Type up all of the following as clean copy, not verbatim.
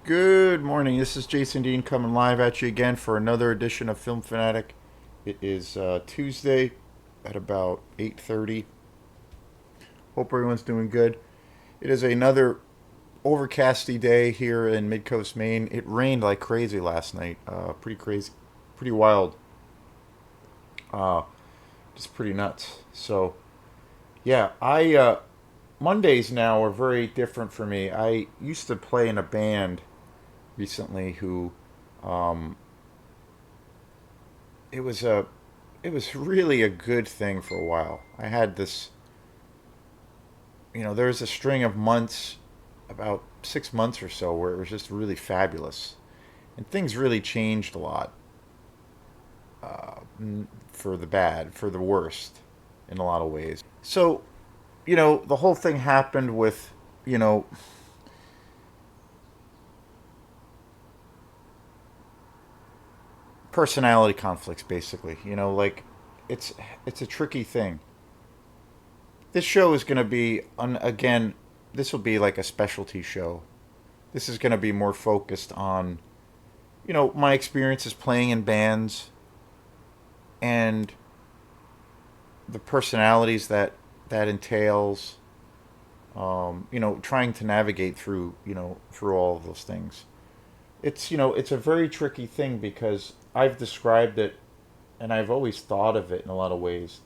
Good morning. This is Jason Dean coming live at you again for another edition of Film Fanatic. It is Tuesday at about 8:30. Hope everyone's doing good. It is another overcasty day here in Midcoast, Maine. It rained like crazy last night. Pretty crazy, pretty wild. Uh, just pretty nuts. So yeah, I Mondays now are very different for me. I used to play in a band recently who um, it was a it was really a good thing for a while. I had this, there was a string of months, about 6 months or so, where it was just really fabulous, and things really changed a lot for the bad, for the worst, in a lot of ways. So, the whole thing happened with, you know, personality conflicts, basically. Like it's it's a tricky thing. This show is going to be again. This will be like a specialty show. This is going to be more focused on my experiences playing in bands and the personalities that entails. Trying to navigate through all of those things. It's a very tricky thing because I've described it and I've always thought of it in a lot of ways.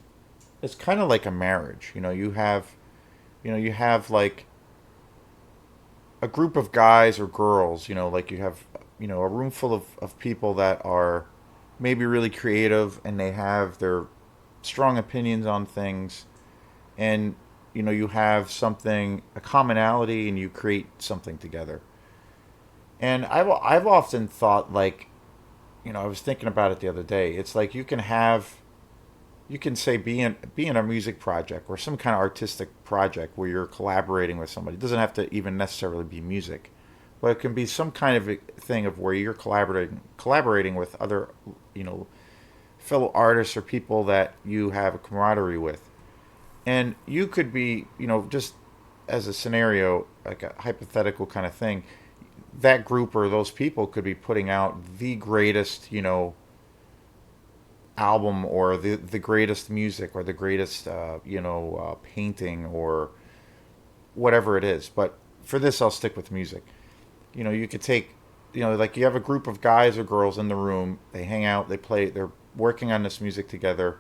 It's kind of like a marriage. You have like a group of guys or girls, like you have, a room full of people that are maybe really creative and they have their strong opinions on things. And, you have something, a commonality, and you create something together. And I've often thought, like, I was thinking about it the other day. It's like you can say be in a music project or some kind of artistic project where you're collaborating with somebody. It doesn't have to even necessarily be music, but it can be some kind of a thing of where you're collaborating with other, you know, fellow artists or people that you have a camaraderie with. And you could be, just as a scenario, like a hypothetical kind of thing, that group or those people could be putting out the greatest, album or the greatest music or the greatest, painting or whatever it is. But for this, I'll stick with music. You could take, like you have a group of guys or girls in the room, they hang out, they play, they're working on this music together,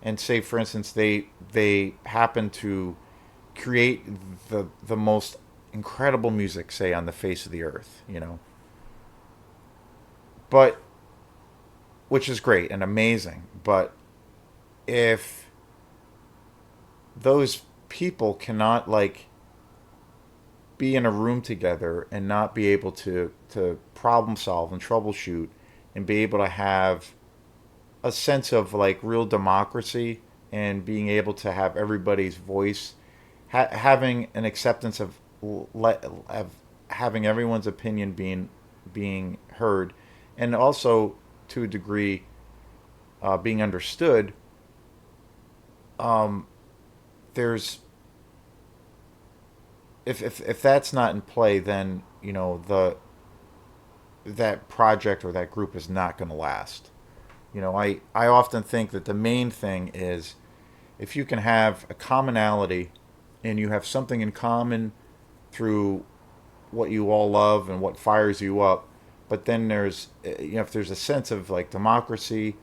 and say, for instance, they happen to create the most incredible music, say, on the face of the earth. But which is great and amazing. But if those people cannot like be in a room together and not be able to problem solve and troubleshoot and be able to have a sense of like real democracy and being able to have everybody's voice, having an acceptance of having everyone's opinion being heard, and also to a degree being understood. Um, there's if that's not in play, then that project or that group is not going to last. I often think that the main thing is if you can have a commonality and you have something in common through what you all love and what fires you up, but then there's if there's a sense of like democracy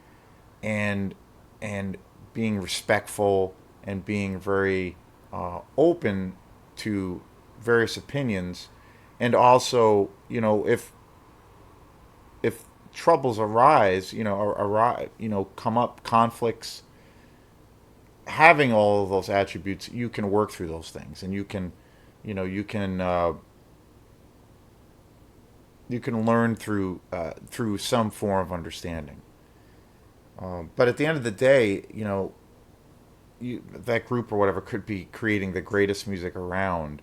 and and being respectful and being very open to various opinions, and also if troubles arise, come up conflicts, having all of those attributes, you can work through those things, and you can learn through some form of understanding. But at the end of the day, that group or whatever could be creating the greatest music around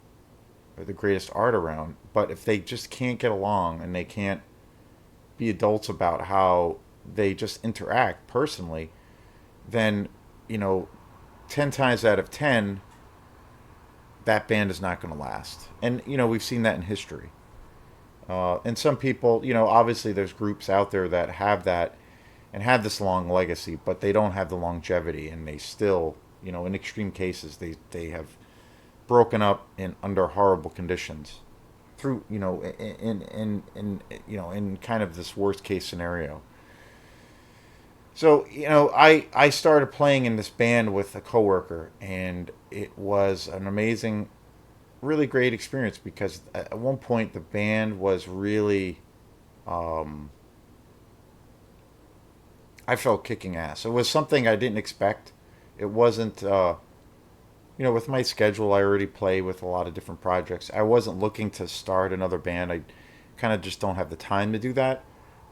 or the greatest art around. But if they just can't get along and they can't be adults about how they just interact personally, then, you know, 10 times out of 10, that band is not going to last. And, we've seen that in history. And some people, obviously there's groups out there that have that and have this long legacy, but they don't have the longevity, and they still, in extreme cases, they have broken up in under horrible conditions through, in kind of this worst case scenario. So, I started playing in this band with a coworker, and it was an amazing, really great experience because at one point the band was really, um, I felt kicking ass. It was something I didn't expect. It wasn't, with my schedule, I already play with a lot of different projects. I wasn't looking to start another band. I kind of just don't have the time to do that.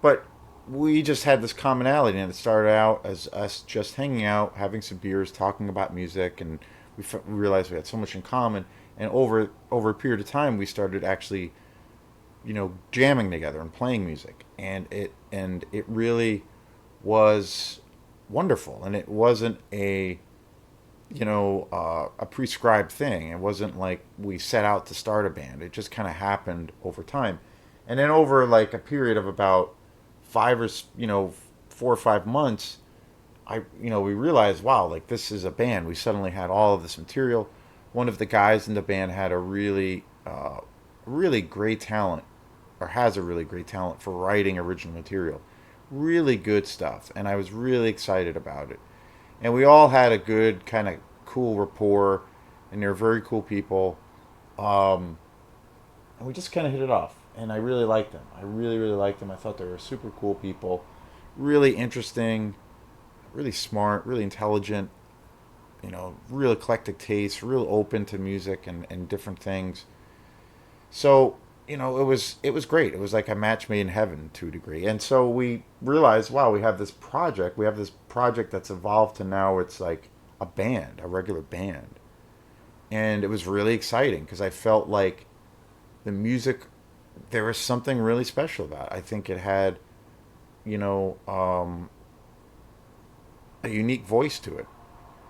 But we just had this commonality, and it started out as us just hanging out, having some beers, talking about music, and we realized we had so much in common. And over a period of time, we started actually, jamming together and playing music, and it really was wonderful. And it wasn't a prescribed thing. It wasn't like we set out to start a band. It just kind of happened over time, and then over like a period of about 4 or 5 months, we realized, wow, like this is a band. We suddenly had all of this material. One of the guys in the band had a really great talent, or has a really great talent for writing original material, really good stuff, and I was really excited about it. And we all had a good kind of cool rapport, and they're very cool people. Um, and we just kind of hit it off, and I really liked them. I really really liked them. I thought they were super cool people, really interesting, really smart, really intelligent. Real eclectic taste, real open to music and different things. So it was great. It was like a match made in heaven to a degree. And so we realized, wow, we have this project. We have this project that's evolved to now it's like a band, a regular band. And it was really exciting because I felt like the music, there was something really special about it. I think it had, you know, um, a unique voice to it,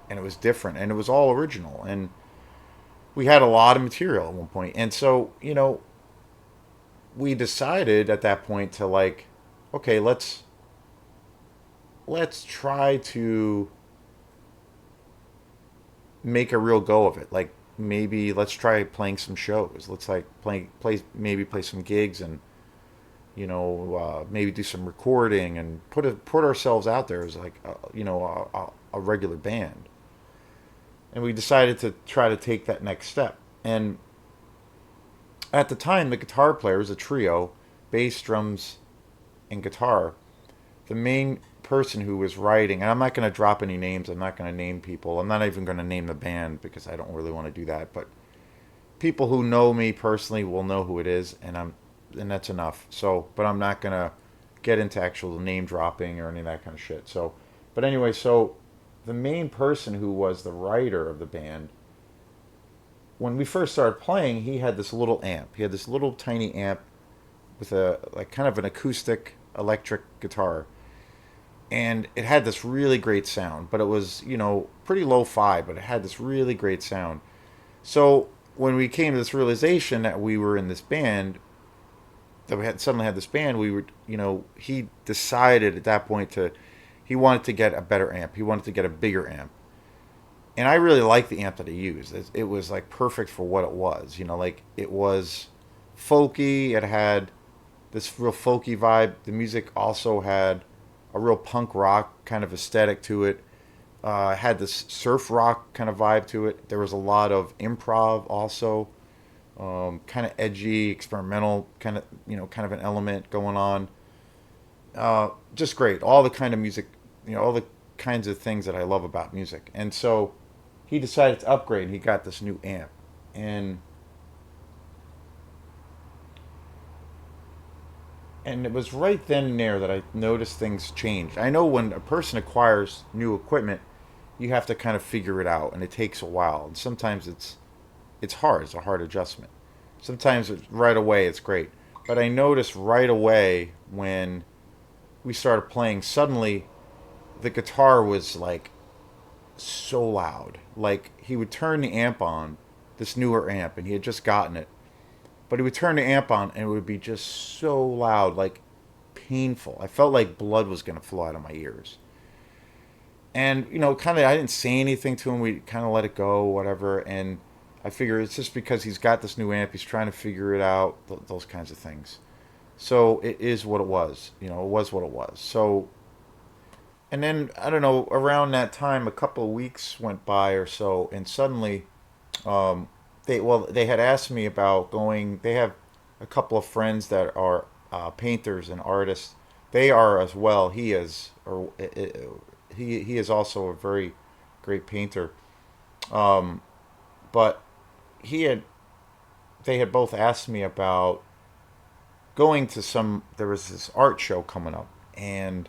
and it was different, and it was all original. And we had a lot of material at one point, and so we decided at that point to like, okay, let's try to make a real go of it. Like maybe let's try playing some shows. Let's like play some gigs, and maybe do some recording and put ourselves out there as like a regular band. And we decided to try to take that next step. And at the time, the guitar player was a trio: bass, drums, and guitar. The main person who was writing, and I'm not going to drop any names. I'm not going to name people. I'm not even going to name the band because I don't really want to do that. But people who know me personally will know who it is, and that's enough. So, but I'm not going to get into actual name dropping or any of that kind of shit. So, but anyway, so the main person who was the writer of the band, when we first started playing, he had this little amp. He had this little tiny amp with a like kind of an acoustic electric guitar, and it had this really great sound. But it was pretty low-fi, but it had this really great sound. So when we came to this realization that we were in this band, that we had suddenly had this band, we were he decided at that point to he wanted to get a better amp. He wanted to get a bigger amp. And I really liked the amp that he used. It was like perfect for what it was. Like it was folky. It had this real folky vibe. The music also had a real punk rock kind of aesthetic to it. Had this surf rock kind of vibe to it. There was a lot of improv also, kind of edgy, experimental kind of kind of an element going on. Just great. All the kind of music, all the kinds of things that I love about music. And so he decided to upgrade, and he got this new amp. And it was right then and there that I noticed things changed. I know when a person acquires new equipment, you have to kind of figure it out, and it takes a while. And sometimes it's hard. It's a hard adjustment. Sometimes right away it's great. But I noticed right away when we started playing, suddenly the guitar was like so loud. Like he would turn the amp on, this newer amp, and he had just gotten it, But he would turn the amp on and it would be just so loud, like painful. I felt like blood was going to flow out of my ears. And, kind of, I didn't say anything to him. We kind of let it go, whatever. And I figure it's just because he's got this new amp. He's trying to figure it out, those kinds of things. So it is what it was. It was what it was. So, and then, I don't know, around that time, a couple of weeks went by or so. And suddenly, um, they had asked me about going. They have a couple of friends that are painters and artists. They are as well. He is, or he is also a very great painter. Um, but he had they had both asked me about going to some. There was this art show coming up, and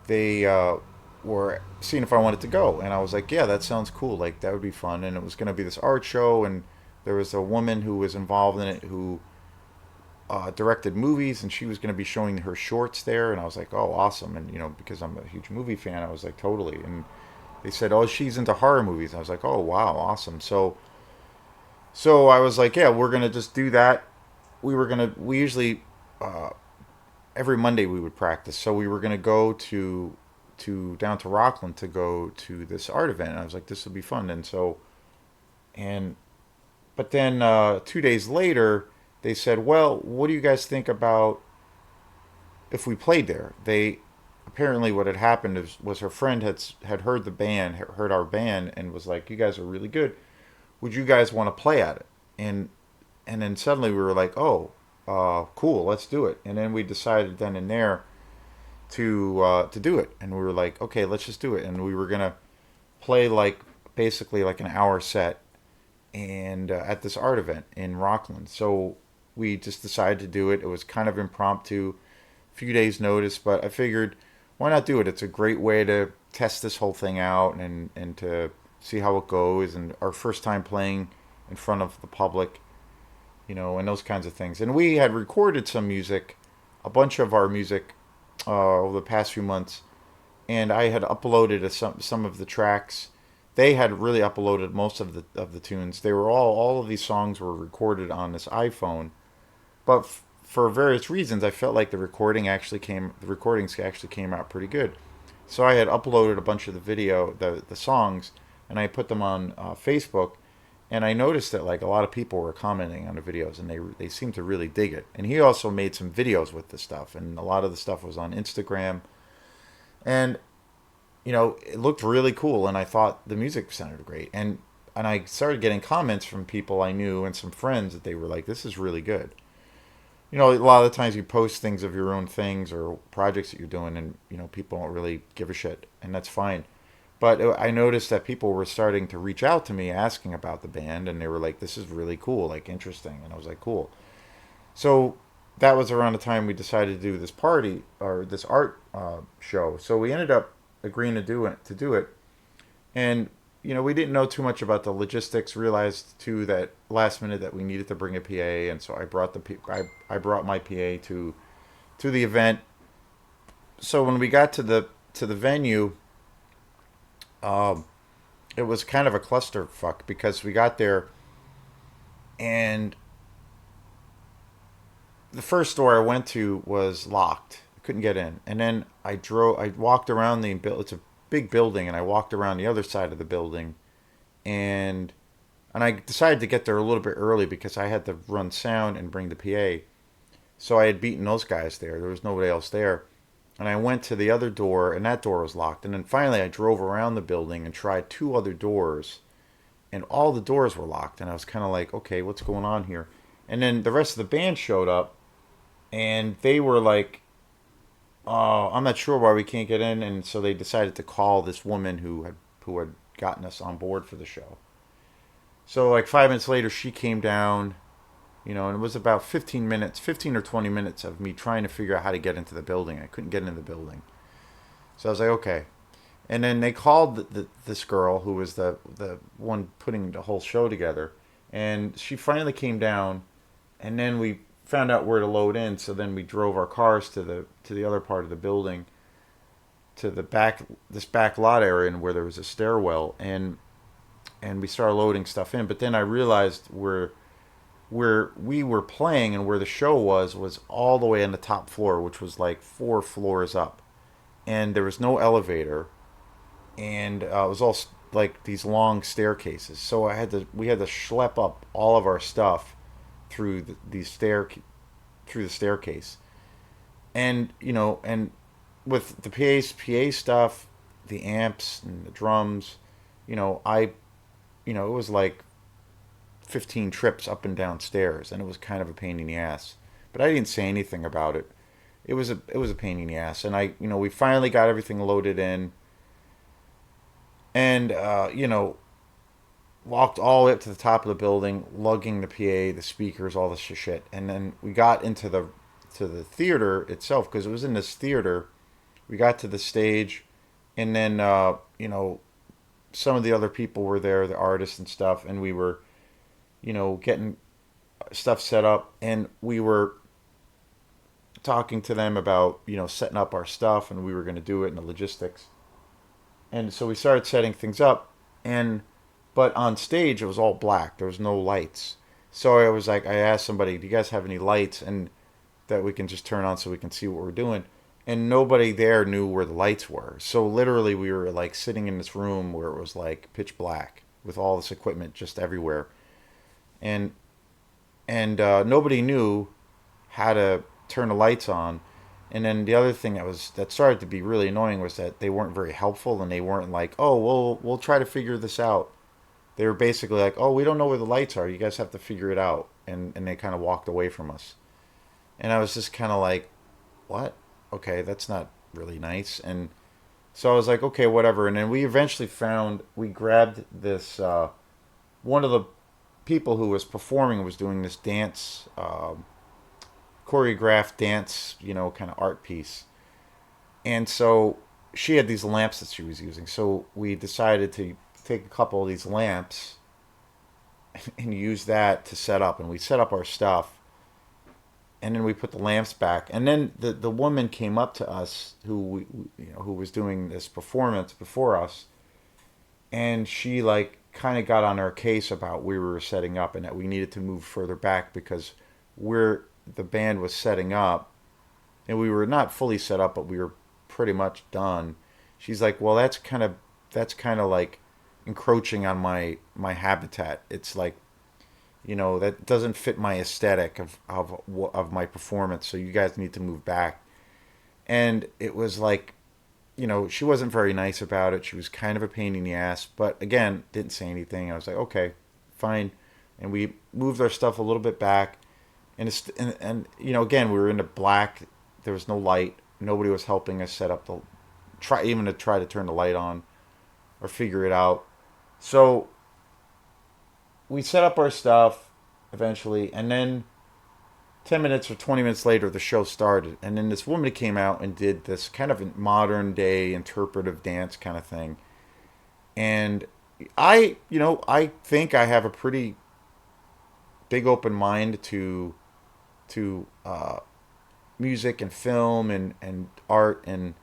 they were seeing if I wanted to go, and I was like, yeah, that sounds cool. Like that would be fun, and it was going to be this art show, and there was a woman who was involved in it who directed movies, and she was going to be showing her shorts there, and I was like, oh, awesome, and because I'm a huge movie fan, I was like, totally, and they said, oh, she's into horror movies. I was like, oh, wow, awesome. So I was like, yeah, we're gonna just do that. We usually uh, every Monday we would practice, so we were gonna go to down to Rockland to go to this art event. And I was like, this will be fun, and but then 2 days later, they said, well, what do you guys think about if we played there? They apparently what had happened was her friend had heard the band, heard our band, and was like, you guys are really good. Would you guys want to play at it? And then suddenly we were like, oh, cool, let's do it. And then we decided then and there to do it. And we were like, okay, let's just do it. And we were gonna play like basically like an hour set and at this art event in Rockland. So we just decided to do it. It was kind of impromptu, few days notice, but I figured why not do it? It's a great way to test this whole thing out and to see how it goes, and our first time playing in front of the public, and those kinds of things. And we had recorded some music, a bunch of our music over the past few months, and I had uploaded some of the tracks. They had really uploaded most of the tunes. They were all of these songs were recorded on this iPhone, but for various reasons, I felt like the recordings actually came out pretty good. So I had uploaded a bunch of the songs, and I put them on Facebook, and I noticed that like a lot of people were commenting on the videos, and they seemed to really dig it. And he also made some videos with the stuff, and a lot of the stuff was on Instagram, and it looked really cool, and I thought the music sounded great, and I started getting comments from people I knew and some friends that they were like, this is really good. A lot of the times you post things of your own things or projects that you're doing, and people don't really give a shit, and that's fine. But I noticed that people were starting to reach out to me asking about the band, and they were like, this is really cool, like interesting. And I was like, cool. So that was around the time we decided to do this party or this art show. So we ended up agreeing to do it. And we didn't know too much about the logistics. Realized too that last minute that we needed to bring a PA, and so I brought my PA to the event. So when we got to the venue, um, it was kind of a clusterfuck because we got there, and the first door I went to was locked. I couldn't get in, and then I walked around the it's a big building, and I walked around the other side of the building, and and I decided to get there a little bit early because I had to run sound and bring the PA. So I had beaten those guys there. There was nobody else there. And I went to the other door, and that door was locked. And then finally, I drove around the building and tried two other doors, and all the doors were locked. And I was kind of like, okay, what's going on here? And then the rest of the band showed up, and they were like, oh, I'm not sure why we can't get in. And so they decided to call this woman who had gotten us on board for the show. So like 5 minutes later, she came down, and it was about 15 minutes, 15 or 20 minutes of me trying to figure out how to get into the building. I couldn't get into the building. So I was like, okay. And then they called this girl who was the one putting the whole show together. And she finally came down, and then we found out where to load in. So then we drove our cars to the other part of the building, to this back lot area, and where there was a stairwell, and we started loading stuff in. But then I realized where we were playing and where the show was all the way on the top floor, which was like 4 floors up, and there was no elevator, and it was all like these long staircases. So we had to schlep up all of our stuff through through the staircase, and and with the PA stuff, the amps and the drums, you know, I it was like 15 trips up and down stairs, and it was kind of a pain in the ass. But I didn't say anything about it. It was a pain in the ass, and we finally got everything loaded in, and walked all the way up to the top of the building, lugging the PA, the speakers, all this shit, and then we got into the theater itself because it was in this theater. We got to the stage, and then some of the other people were there, the artists and stuff, and we were getting stuff set up, and we were talking to them about setting up our stuff, and we were going to do it in the logistics. And so we started setting things up, and but on stage it was all black. There was no lights. So I was like, I asked somebody, "Do you guys have any lights and that we can just turn on so we can see what we're doing?" And nobody there knew where the lights were. So literally, we were like sitting in this room where it was like pitch black with all this equipment just everywhere, and nobody knew how to turn the lights on. And then the other thing that started to be really annoying was that they weren't very helpful, and they weren't like, "Oh, we'll try to figure this out." They were basically like, "Oh, we don't know where the lights are. You guys have to figure it out." And they kind of walked away from us. And I was just kind of like, "What? Okay, that's not really nice." And so I was like, "Okay, whatever." And then we grabbed this one of the people who was performing was doing this dance, choreographed dance, kind of art piece. And so she had these lamps that she was using. So we decided to take a couple of these lamps and use that to set up. And we set up our stuff. And then we put the lamps back. And then the woman came up to us who was doing this performance before us. And she like kind of got on our case about we were setting up and that we needed to move further back because we're the band was setting up and we were not fully set up, but we were pretty much done. She's like, "Well, that's kind of like encroaching on my habitat. It's like, that doesn't fit my aesthetic of my performance. So you guys need to move back." And it was like, she wasn't very nice about it. She was kind of a pain in the ass, but again, didn't say anything. I was like, "Okay, fine." And we moved our stuff a little bit back, and again, we were in the black. There was no light. Nobody was helping us set up to try to turn the light on or figure it out. So we set up our stuff eventually, and then 10 minutes or 20 minutes later, the show started. And then this woman came out and did this kind of modern day interpretive dance kind of thing. And I think I have a pretty big open mind to music and film and art and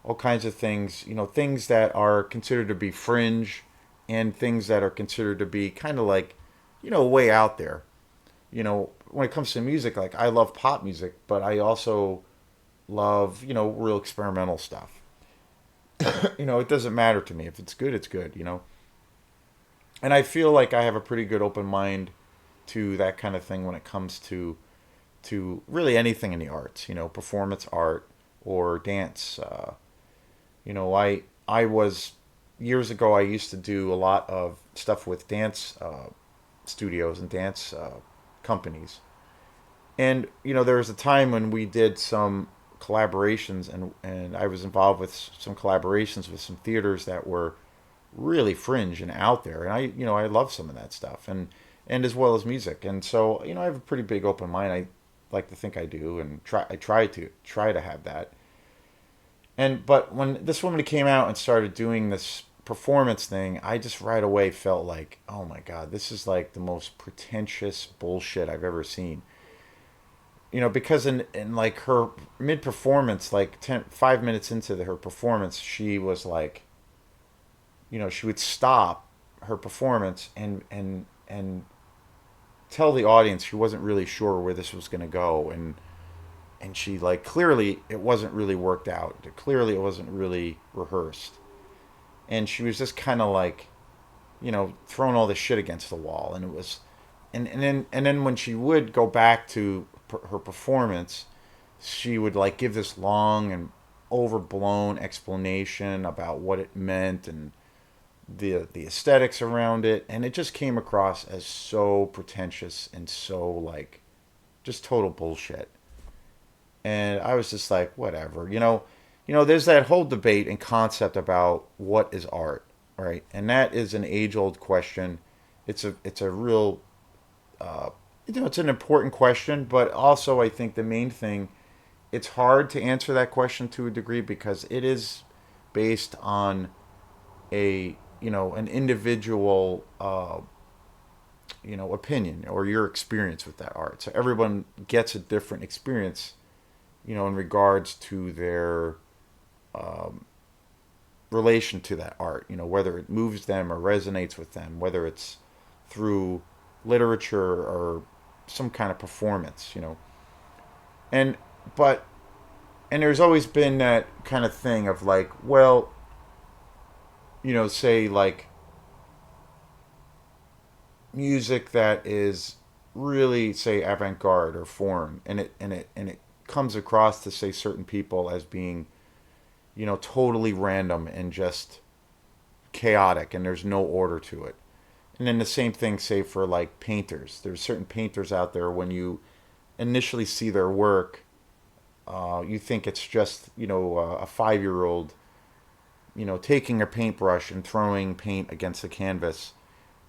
all kinds of things, things that are considered to be fringe and things that are considered to be kind of like, way out there. When it comes to music, like I love pop music, but I also love, real experimental stuff. It doesn't matter to me. If it's good, it's good. And I feel like I have a pretty good open mind to that kind of thing when it comes to really anything in the arts, performance art or dance. I was years ago. I used to do a lot of stuff with dance studios and dance companies, and there was a time when we did some collaborations, and I was involved with some collaborations with some theaters that were really fringe and out there, and I love some of that stuff, and as well as music, and so I have a pretty big open mind. I like to think I do, and I try to have that. And but when this woman came out and started doing this performance thing, I just right away felt like, oh my god, this is like the most pretentious bullshit I've ever seen. Because in like her mid performance, like 5 minutes into her performance, she was like, she would stop her performance and tell the audience she wasn't really sure where this was going to go, and she like clearly it wasn't really worked out. Clearly it wasn't really rehearsed, and she was just kind of like, throwing all this shit against the wall, and it was, and then when she would go back to her performance, she would like give this long and overblown explanation about what it meant and the aesthetics around it, and it just came across as so pretentious and so like just total bullshit. And I was just like, whatever, there's that whole debate and concept about what is art, right? And that is an age old question. It's a real it's an important question, but also I think the main thing, it's hard to answer that question to a degree because it is based on an individual opinion or your experience with that art. So everyone gets a different experience, in regards to their relation to that art. Whether it moves them or resonates with them, whether it's through literature or some kind of performance. And but and there's always been that kind of thing of like, well, say like music that is really say avant-garde or foreign, and it comes across to say certain people as being totally random and just chaotic, and there's no order to it. And then the same thing, say, for like painters. There's certain painters out there, when you initially see their work, you think it's just, a 5 year old, taking a paintbrush and throwing paint against the canvas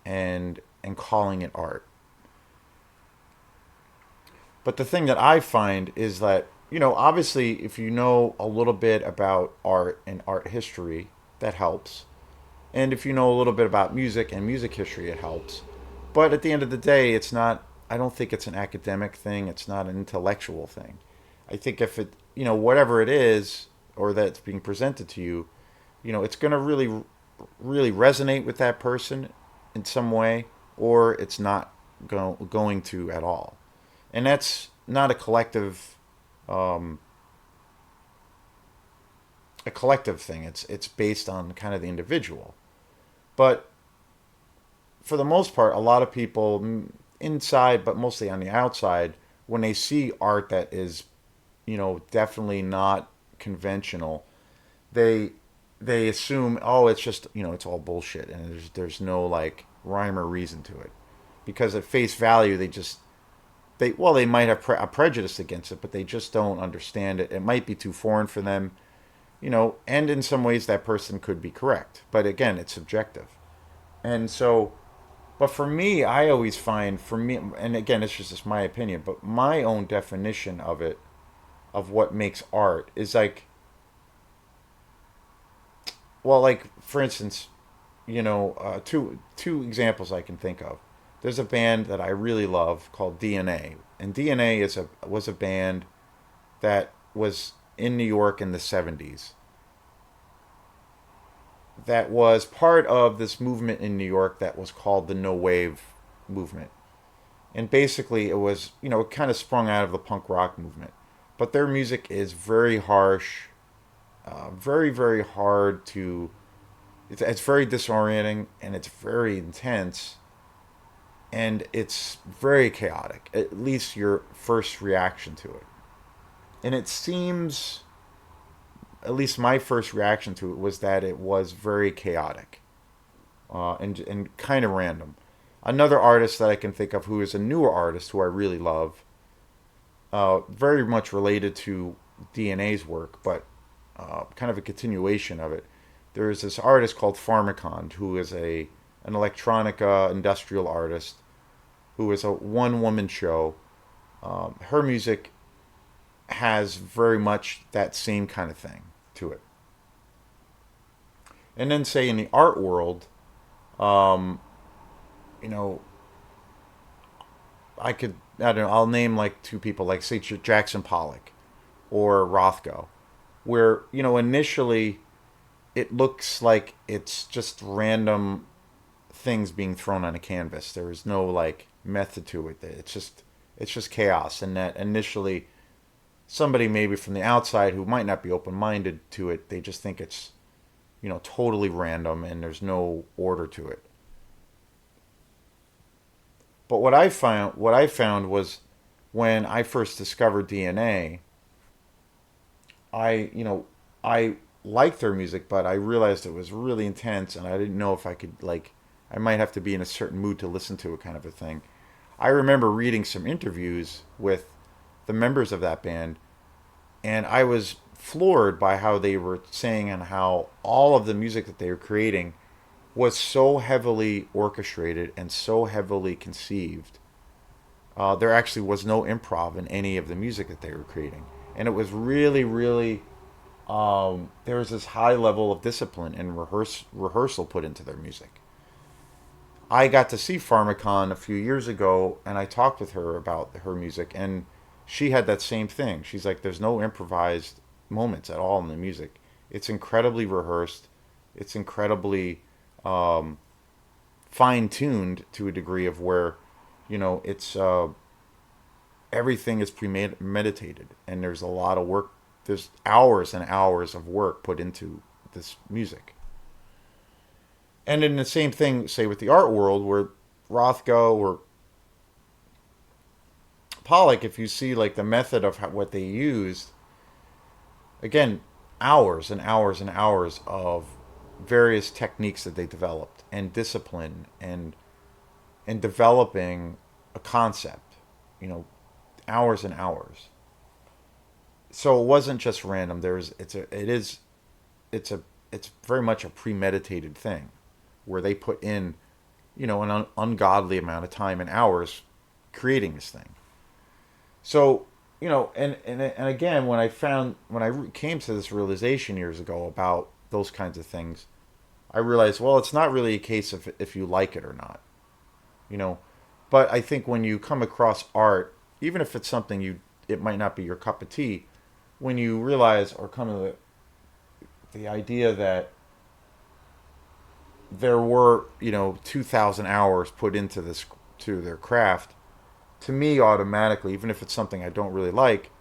and calling it art. But the thing that I find is that, obviously, if you know a little bit about art and art history, that helps. And if you know a little bit about music and music history, it helps. But at the end of the day, it's not, I don't think it's an academic thing. It's not an intellectual thing. I think if it, whatever it is, or that's being presented to you, it's going to really, really resonate with that person in some way, or it's not going to at all. And that's not um, a collective thing. It's based on kind of the individual. But for the most part, a lot of people inside, but mostly on the outside, when they see art that is, definitely not conventional, they they assume, oh, it's just, it's all bullshit, and there's no like rhyme or reason to it, because at face value they might have a prejudice against it, but they just don't understand it. It might be too foreign for them, and in some ways that person could be correct, but again, it's subjective. And so, but for me, I always find, for me, and again, it's just my opinion, but my own definition of it, of what makes art, is like, well, like for instance, two examples I can think of. There's a band that I really love called DNA, and DNA was a band that was in New York in the '70s. That was part of this movement in New York that was called the No Wave movement. And basically, it was, it kind of sprung out of the punk rock movement. But their music is very harsh, very, very hard to. It's very disorienting, and it's very intense, and it's very chaotic, at least your first reaction to it. And it seems, at least my first reaction to it was that it was very chaotic, and kind of random. Another artist that I can think of, who is a newer artist who I really love, very much related to DNA's work, but kind of a continuation of it. There is this artist called Pharmacon, who is an electronica industrial artist, who is a one woman show. Her music has very much that same kind of thing to it. And then, say, in the art world, um, you know, I don't know, I'll name like two people, like say Jackson Pollock or Rothko, where, initially it looks like it's just random things being thrown on a canvas. There is no like method to it. It's just chaos, and that initially somebody maybe from the outside who might not be open minded to it, they just think it's totally random and there's no order to it. But what I found was when I first discovered DNA, I liked their music, but I realized it was really intense, and I didn't know if I could like. I might have to be in a certain mood to listen to it, kind of a thing. I remember reading some interviews with the members of that band, and I was floored by how they were saying and how all of the music that they were creating was so heavily orchestrated and so heavily conceived. There actually was no improv in any of the music that they were creating, and it was really, really. There was this high level of discipline and rehearsal put into their music. I got to see Pharmacon a few years ago, and I talked with her about her music, and she had that same thing. She's like, "There's no improvised moments at all in the music. It's incredibly rehearsed. It's incredibly fine tuned to a degree of where, it's everything is premeditated, and there's a lot of work. There's hours and hours of work put into this music." And in the same thing, say with the art world, where Rothko or Pollock, if you see like the method of what they used, again, hours and hours and hours of various techniques that they developed and discipline and developing a concept, you know, hours and hours. So it wasn't just random. It's very much a premeditated thing where they put in, an ungodly amount of time and hours creating this thing. So, and again, when I came to this realization years ago about those kinds of things, I realized, well, it's not really a case of if you like it or not, you know. But I think when you come across art, even if it's something it might not be your cup of tea, when you realize or come to the idea that there were, 2,000 hours put into this, to their craft, to me, automatically, even if it's something I don't really like,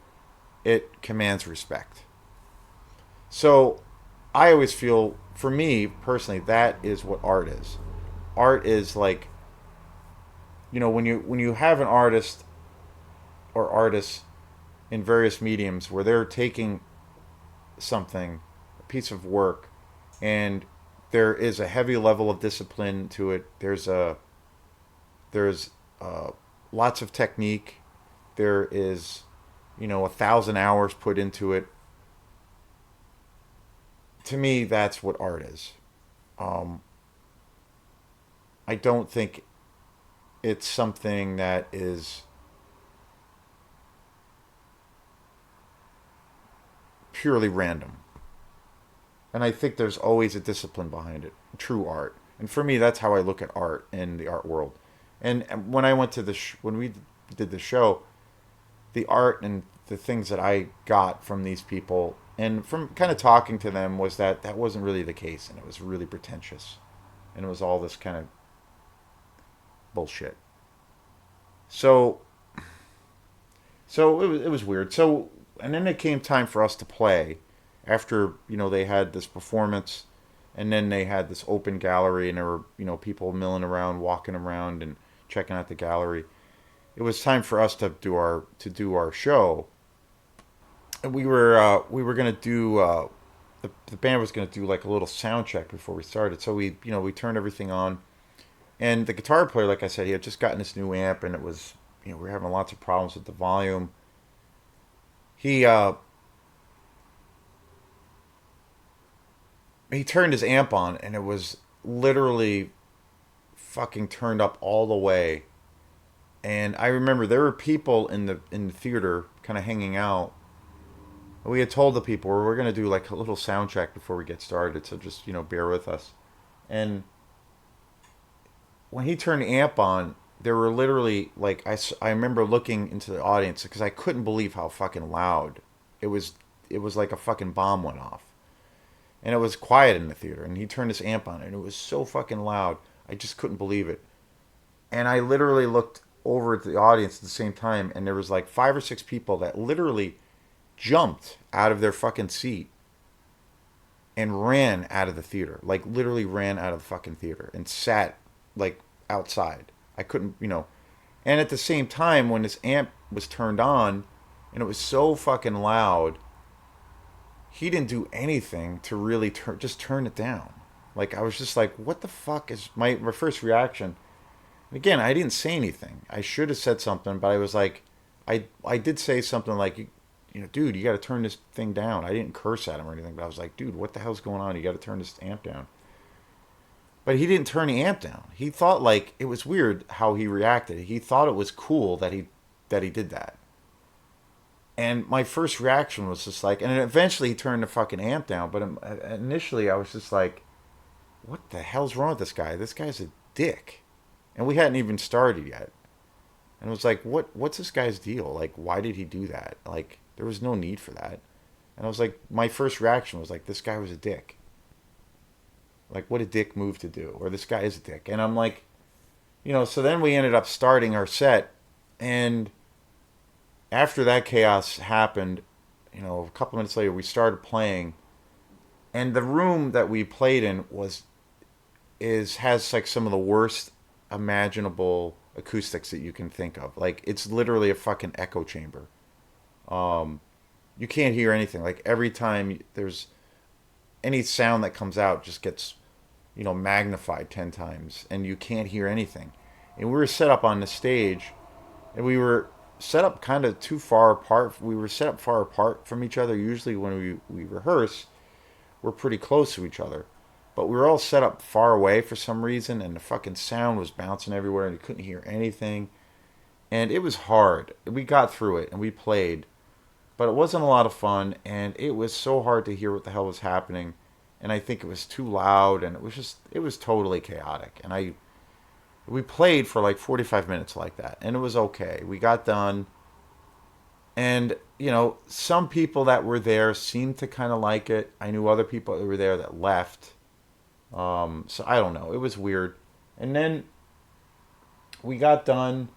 it commands respect. So I always feel, for me personally, that is what art is. Art is like, when you have an artist or artists in various mediums where they're taking something, a piece of work, and there is a heavy level of discipline to it. There's lots of technique. There is, 1,000 hours put into it. To me, that's what art is. Um, I don't think it's something that is purely random. And I think there's always a discipline behind it, true art. And for me, that's how I look at art in the art world. And when I went to when we did the show, the art and the things that I got from these people and from kind of talking to them was that that wasn't really the case, and it was really pretentious, and it was all this kind of bullshit. So it was weird. So and then it came time for us to play after they had this performance, and then they had this open gallery, and there were people milling around, walking around, and checking out the gallery. It was time for us to do our show, and we were gonna do the band was gonna do like a little sound check before we started. So we turned everything on, and the guitar player, like I said, he had just gotten this new amp, and it was we were having lots of problems with the volume. He turned his amp on, and it was literally fucking turned up all the way. And I remember there were people in the theater kind of hanging out. We had told the people we're going to do like a little sound check before we get started, so just bear with us. And when he turned the amp on, there were literally like I remember looking into the audience because I couldn't believe how fucking loud it was. It was like a fucking bomb went off, and it was quiet in the theater. And he turned his amp on, and it was so fucking loud. I just couldn't believe it. And I literally looked over at the audience at the same time, and there was like 5 or 6 people that literally jumped out of their fucking seat and ran out of the theater. Like literally ran out of the fucking theater and sat like outside. I couldn't, And at the same time, when this amp was turned on, and it was so fucking loud, he didn't do anything to really just turn it down. Like I was just like, what the fuck is my first reaction? Again, I didn't say anything. I should have said something, but I was like, I did say something like, dude, you got to turn this thing down. I didn't curse at him or anything, but I was like, dude, what the hell's going on? You got to turn this amp down. But he didn't turn the amp down. He thought like it was weird how he reacted. He thought it was cool that he did that. And my first reaction was just like, and then eventually he turned the fucking amp down. But initially I was just like, what the hell's wrong with this guy? This guy's a dick. And we hadn't even started yet. And it was like, what's this guy's deal? Like, why did he do that? Like, there was no need for that. And I was like, my first reaction was like, this guy was a dick. Like, what a dick move to do. Or this guy is a dick. And I'm like, so then we ended up starting our set. And after that chaos happened, a couple minutes later, we started playing. And the room that we played in has like some of the worst imaginable acoustics that you can think of. Like it's literally a fucking echo chamber. You can't hear anything. Like every time there's any sound that comes out just gets, magnified 10 times and you can't hear anything. And we were set up on the stage and we were set up kind of too far apart. We were set up far apart from each other. Usually when we rehearse, we're pretty close to each other. But we were all set up far away for some reason, and the fucking sound was bouncing everywhere, and you couldn't hear anything. And it was hard. We got through it, and we played. But it wasn't a lot of fun, and it was so hard to hear what the hell was happening. And I think it was too loud, and it was totally chaotic. And we played for like 45 minutes like that, and it was okay. We got done, and, some people that were there seemed to kind of like it. I knew other people that were there that left. So I don't know. It was weird. And then we got done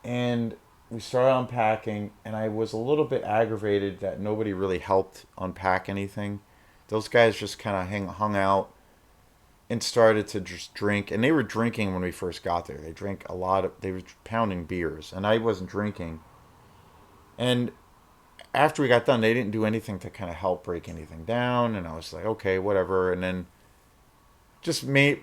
and we started unpacking, and I was a little bit aggravated that nobody really helped unpack anything. Those guys just kind of hung out and started to just drink. And they were drinking when we first got there. They drank a lot they were pounding beers, and I wasn't drinking. And after we got done, they didn't do anything to kind of help break anything down. And I was like, okay, whatever. And then just made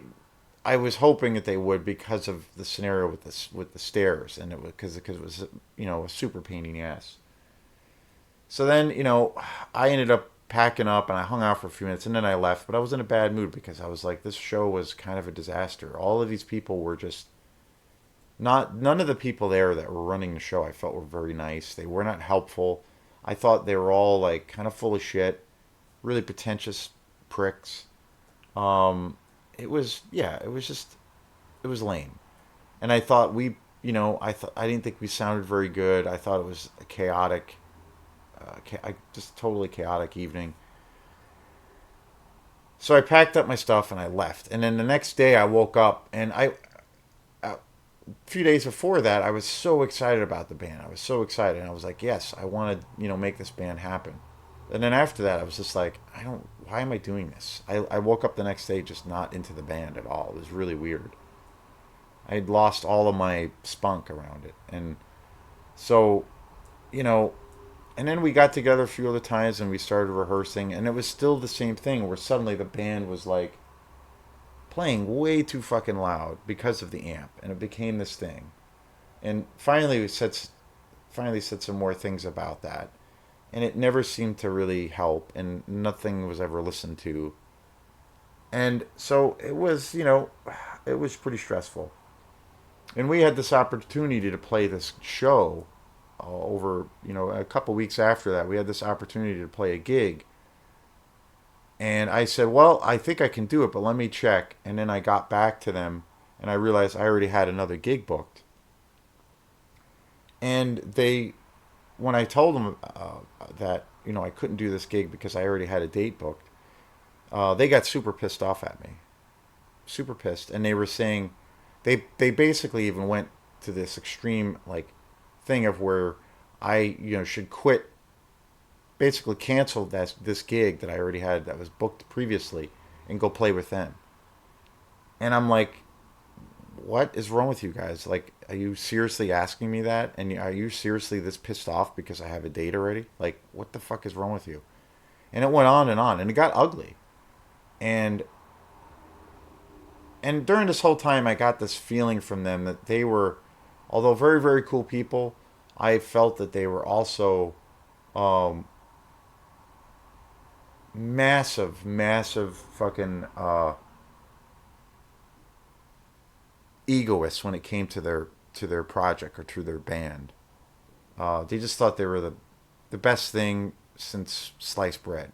I was hoping that they would because of the scenario with the stairs, and it was because it was a super pain in the ass. So then I ended up packing up and I hung out for a few minutes and then I left, but I was in a bad mood because I was like, this show was kind of a disaster. All of these people were just not none of the people there that were running the show I felt were very nice. They were not helpful. I thought they were all like kind of full of shit, really pretentious pricks. It was yeah, it was just it was lame. And I thought I didn't think we sounded very good. I thought it was a chaotic, just totally chaotic evening. So I packed up my stuff and I left. And then the next day I woke up and a few days before that I was so excited about the band. I was so excited and I was like, yes, I want to make this band happen. And then after that I was just like, why am I doing this? I woke up the next day just not into the band at all. It was really weird. I had lost all of my spunk around it. And so, you know, and then we got together a few other times and we started rehearsing, and it was still the same thing where suddenly the band was like playing way too fucking loud because of the amp, and it became this thing. And finally finally said some more things about that, and it never seemed to really help, and nothing was ever listened to. And so it was, it was pretty stressful. And we had this opportunity to play this show over, a couple weeks after that. We had this opportunity to play a gig. And I said, well, I think I can do it, but let me check. And then I got back to them and I realized I already had another gig booked. And when I told them that, I couldn't do this gig because I already had a date booked, they got super pissed off at me. Super pissed. And they were saying, they basically even went to this extreme like thing of where I should quit, basically cancel this gig that I already had that was booked previously and go play with them. And I'm like, what is wrong with you guys? Like, are you seriously asking me that? And are you seriously this pissed off because I have a date already? Like, what the fuck is wrong with you? And it went on, and it got ugly. And during this whole time, I got this feeling from them that they were, although very very cool people, I felt that they were also um, massive fucking egoists when it came to their project or to their band. They just thought they were the best thing since sliced bread.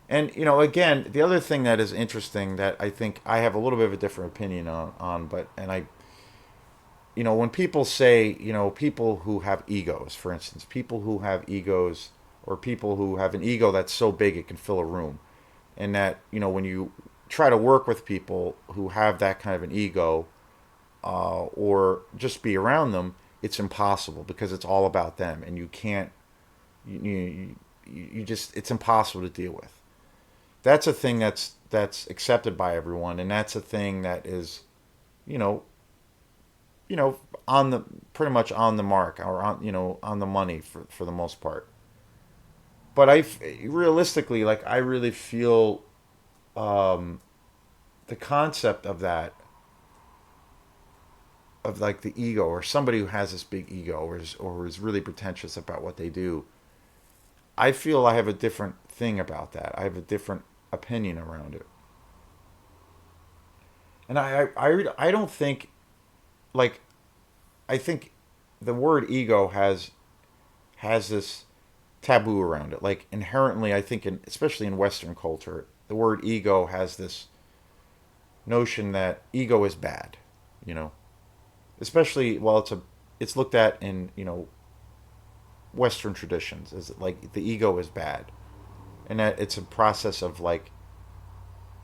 And again, the other thing that is interesting that I think I have a little bit of a different opinion on, but and I, when people say, people who have egos, for instance, people who have egos or people who have an ego that's so big it can fill a room, and that when you try to work with people who have that kind of an ego, or just be around them, it's impossible because it's all about them, and you can't, you just, it's impossible to deal with. That's a thing that's accepted by everyone, and that's a thing that is, you know, on the pretty much on the mark or on on the money for the most part. But realistically, like I really feel um, the concept of that, of like the ego or somebody who has this big ego or is really pretentious about what they do. I feel I have a different thing about that. I have a different opinion around it, and I don't think, like, I think the word ego has this taboo around it. Like inherently, I think especially in Western culture, the word ego has this notion that ego is bad. You know, especially while it's looked at in Western traditions as like the ego is bad, and that it's a process of like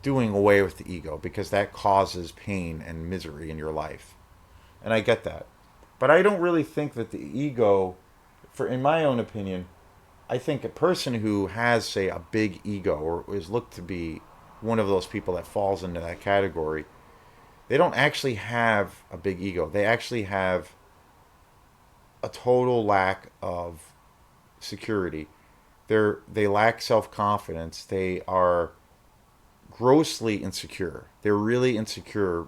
doing away with the ego because that causes pain and misery in your life. And I get that. But I don't really think that the ego, for in my own opinion, I think a person who has, say, a big ego or is looked to be one of those people that falls into that category, they don't actually have a big ego. They actually have a total lack of security. They lack self confidence. They are grossly insecure. They're really insecure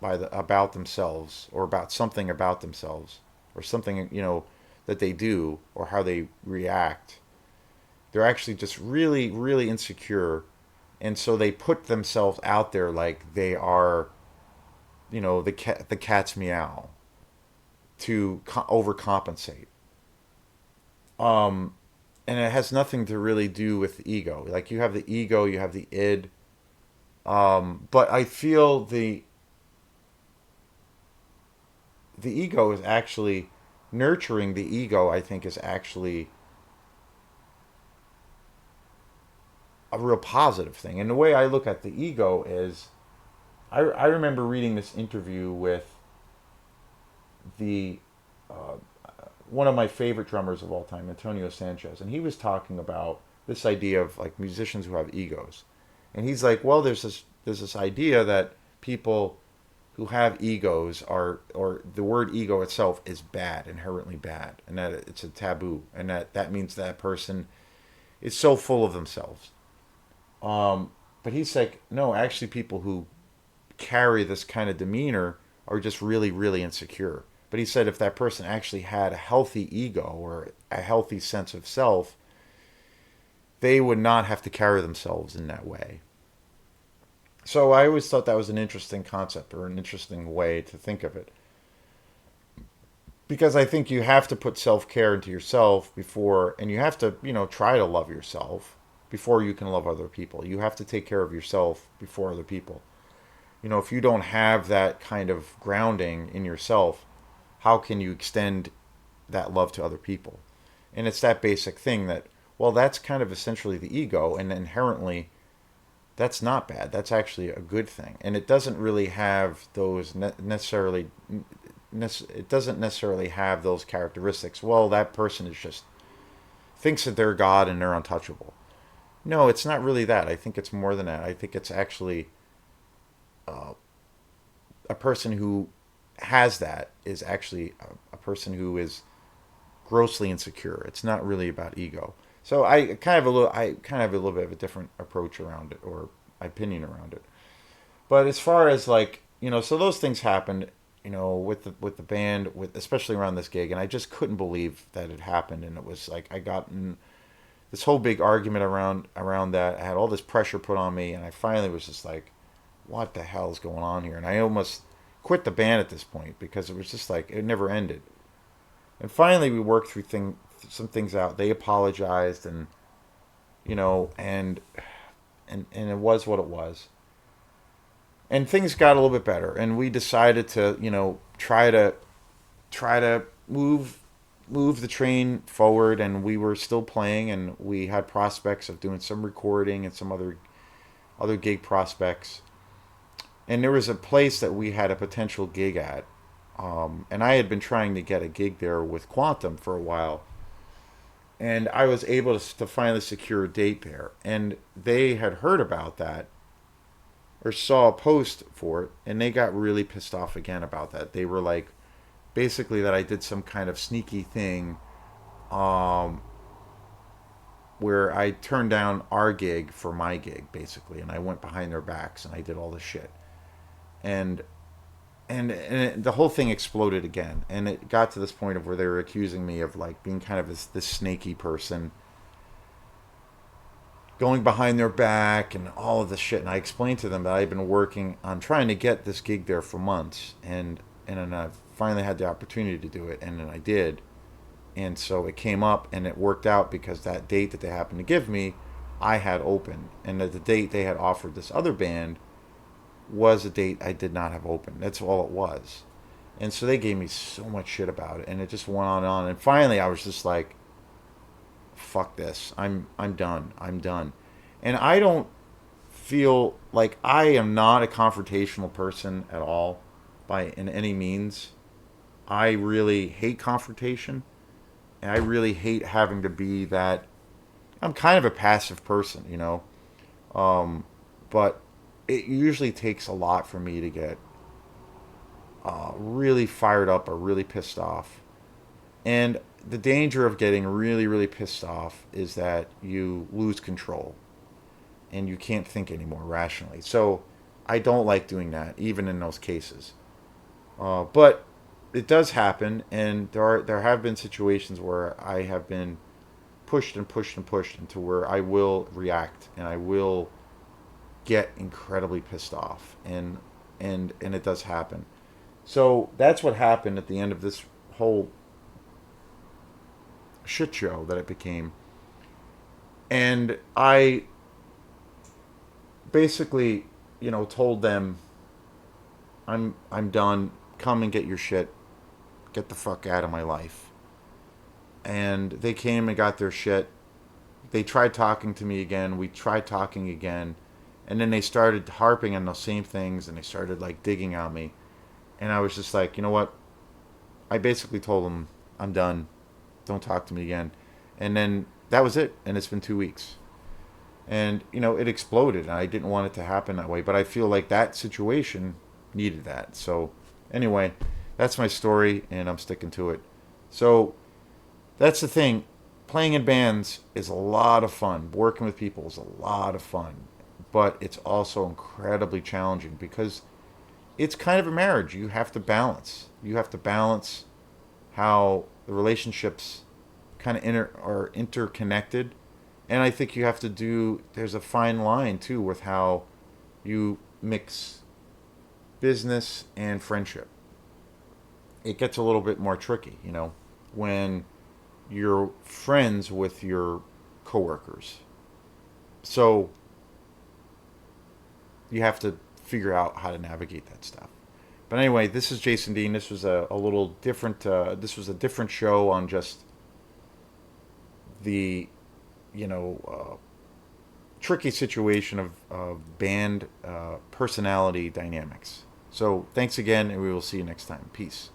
about themselves or about something about themselves or something that they do or how they react. They're actually just really really insecure, and so they put themselves out there like they are the cat's meow to overcompensate. um and it has nothing to really do with the ego. Like you have the ego, you have the id. But I feel the ego is actually nurturing the ego. I think is actually a real positive thing. And the way I look at the ego is, I remember reading this interview with the uh, one of my favorite drummers of all time, Antonio Sanchez, and he was talking about this idea of like musicians who have egos, and he's like, well, there's this idea that people who have egos are, or the word ego itself is bad, inherently bad, and that it's a taboo, and that means that person is so full of themselves. But he's like, no, actually, people who carry this kind of demeanor are just really, really insecure. But he said if that person actually had a healthy ego or a healthy sense of self, they would not have to carry themselves in that way. So I always thought that was an interesting concept or an interesting way to think of it. Because I think you have to put self care into yourself before, and you have to, try to love yourself before you can love other people. You have to take care of yourself before other people. If you don't have that kind of grounding in yourself, how can you extend that love to other people? And it's that basic thing that, well, that's kind of essentially the ego, and inherently, that's not bad. That's actually a good thing. And it doesn't really have those necessarily it doesn't necessarily have those characteristics. Well, that person is just thinks that they're God and they're untouchable. No, it's not really that. I think it's more than that. I think it's actually a person who has that is actually a person who is grossly insecure. It's not really about ego. So I kind of have a little bit of a different approach around it, or opinion around it. But as far as like, so those things happened, with the band, with especially around this gig, and I just couldn't believe that it happened. And it was like I got in this whole big argument around that. I had all this pressure put on me, and I finally was just like, what the hell is going on here? And I almost quit the band at this point because it was just like it never ended. And finally, we worked through some things out. They apologized, and you know, and it was what it was. And things got a little bit better, and we decided to, try to move the train forward. And we were still playing, and we had prospects of doing some recording and some other gig prospects. And there was a place that we had a potential gig at, and I had been trying to get a gig there with Quantum for a while, and I was able to finally secure a date there. And they had heard about that or saw a post for it, and they got really pissed off again about that. They were like, basically, that I did some kind of sneaky thing, um, where I turned down our gig for my gig, basically, and I went behind their backs and I did all this shit. And the whole thing exploded again, and it got to this point of where they were accusing me of like being kind of this snaky person, going behind their back and all of this shit. And I explained to them that I've been working on trying to get this gig there for months, and then I finally had the opportunity to do it, and then I did. And so it came up, and it worked out because that date that they happened to give me, I had open, and that the date they had offered this other band was a date I did not have open. That's all it was. And so they gave me so much shit about it, and it just went on and on. And finally, I was just like, "Fuck this! I'm done. I'm done." And I don't feel like I am not a confrontational person at all, by in any means. I really hate confrontation, and I really hate having to be that. I'm kind of a passive person, but it usually takes a lot for me to get really fired up or really pissed off. And the danger of getting really, really pissed off is that you lose control and you can't think anymore rationally. So I don't like doing that, even in those cases. But it does happen, and there have been situations where I have been pushed and pushed and pushed into where I will react and I will get incredibly pissed off, and it does happen. So that's what happened at the end of this whole shit show that it became. And I basically, told them I'm done. Come and get your shit. Get the fuck out of my life. And they came and got their shit. They tried talking to me again. We tried talking again. And then they started harping on those same things, and they started like digging on me. And I was just like, you know what? I basically told them, I'm done. Don't talk to me again. And then that was it. And it's been 2 weeks. And, it exploded. And I didn't want it to happen that way. But I feel like that situation needed that. So, anyway, that's my story, and I'm sticking to it. So, that's the thing. Playing in bands is a lot of fun. Working with people is a lot of fun. But it's also incredibly challenging because it's kind of a marriage. You have to balance. You have to balance how the relationships kind of are interconnected. And I think you have to there's a fine line too with how you mix business and friendship. It gets a little bit more tricky, when you're friends with your coworkers. So you have to figure out how to navigate that stuff. But anyway, this is Jason Dean. This was a little different. This was a different show on just the, tricky situation of band personality dynamics. So thanks again, and we will see you next time. Peace.